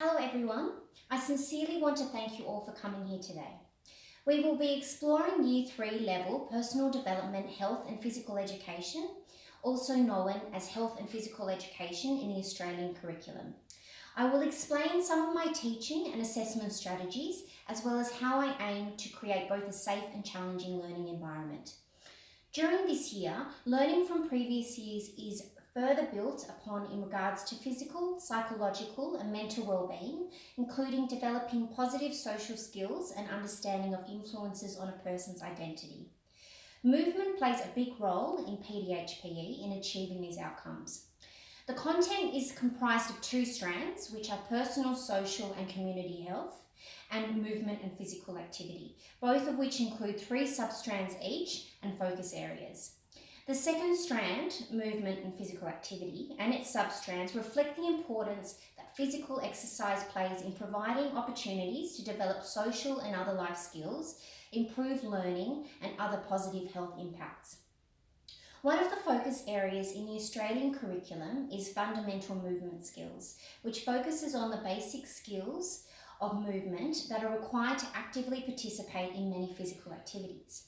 Hello everyone, I sincerely want to thank you all for coming here today. We will be exploring Year 3 level Personal Development, Health and Physical Education, also known as Health and Physical Education in the Australian curriculum. I will explain some of my teaching and assessment strategies, as well as how I aim to create both a safe and challenging learning environment. During this year, learning from previous years is further built upon in regards to physical, psychological and mental well-being, including developing positive social skills and understanding of influences on a person's identity. Movement plays a big role in PDHPE in achieving these outcomes. The content is comprised of two strands, which are personal, social and community health, and movement and physical activity, both of which include 3 substrands each and focus areas. The second strand, movement and physical activity, and its substrands reflect the importance that physical exercise plays in providing opportunities to develop social and other life skills, improve learning and other positive health impacts. One of the focus areas in the Australian curriculum is fundamental movement skills, which focuses on the basic skills of movement that are required to actively participate in many physical activities.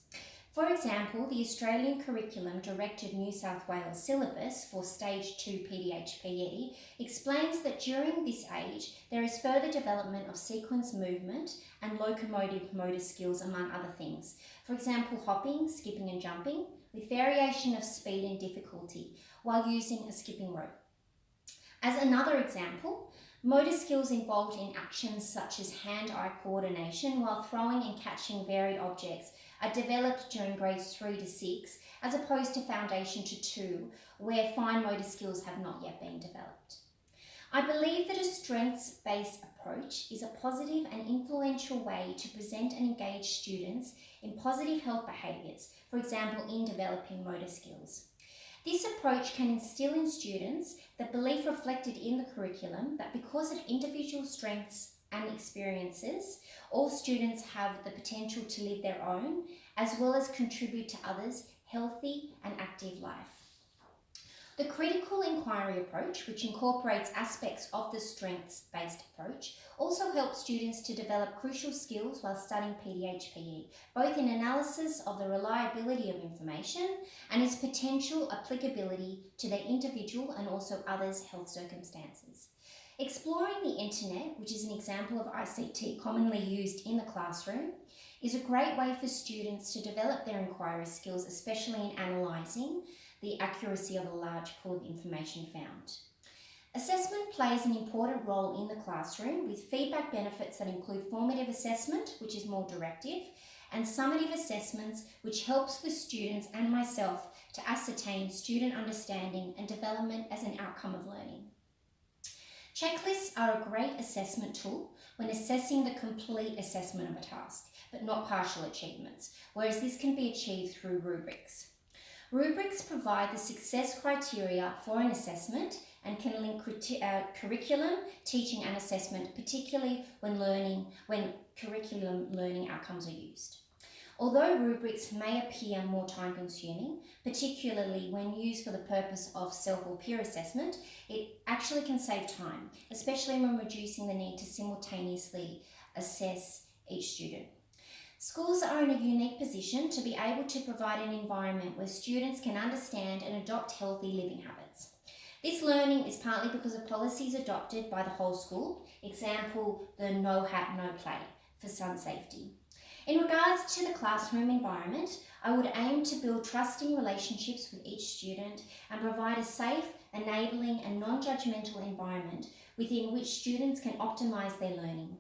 For example, the Australian Curriculum Directed New South Wales syllabus for Stage 2 PDHPE explains that during this age there is further development of sequence movement and locomotive motor skills, among other things. For example, hopping, skipping and jumping, with variation of speed and difficulty while using a skipping rope. As another example, motor skills involved in actions such as hand-eye coordination while throwing and catching varied objects are developed during grades 3 to 6, as opposed to foundation to 2, where fine motor skills have not yet been developed. I believe that a strengths-based approach is a positive and influential way to present and engage students in positive health behaviours, for example, in developing motor skills. This approach can instill in students the belief reflected in the curriculum that because of individual strengths and experiences, all students have the potential to live their own, as well as contribute to others' healthy and active life. The critical inquiry approach, which incorporates aspects of the strengths-based approach, also helps students to develop crucial skills while studying PDHPE, both in analysis of the reliability of information and its potential applicability to their individual and also others' health circumstances. Exploring the internet, which is an example of ICT commonly used in the classroom, is a great way for students to develop their inquiry skills, especially in analysing the accuracy of a large pool of information found. Assessment plays an important role in the classroom with feedback benefits that include formative assessment, which is more directive, and summative assessments, which helps the students and myself to ascertain student understanding and development as an outcome of learning. Checklists are a great assessment tool when assessing the complete assessment of a task, but not partial achievements, whereas this can be achieved through rubrics. Rubrics provide the success criteria for an assessment and can link curriculum, teaching and assessment, particularly when curriculum learning outcomes are used. Although rubrics may appear more time-consuming, particularly when used for the purpose of self or peer assessment, it actually can save time, especially when reducing the need to simultaneously assess each student. Schools are in a unique position to be able to provide an environment where students can understand and adopt healthy living habits. This learning is partly because of policies adopted by the whole school, example, the no hat, no play for sun safety. In regards to the classroom environment, I would aim to build trusting relationships with each student and provide a safe, enabling and non-judgmental environment within which students can optimise their learning.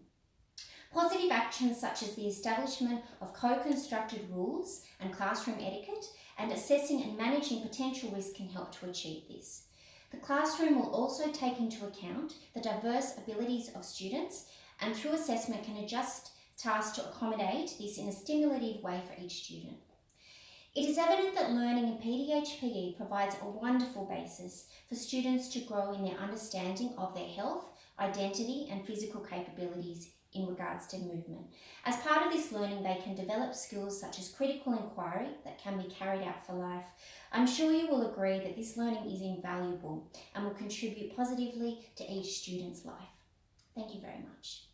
Positive actions such as the establishment of co-constructed rules and classroom etiquette and assessing and managing potential risk can help to achieve this. The classroom will also take into account the diverse abilities of students and through assessment can adjust tasks to accommodate this in a stimulative way for each student. It is evident that learning in PDHPE provides a wonderful basis for students to grow in their understanding of their health, identity and physical capabilities in regards to movement. As part of this learning, they can develop skills such as critical inquiry that can be carried out for life. I'm sure you will agree that this learning is invaluable and will contribute positively to each student's life. Thank you very much.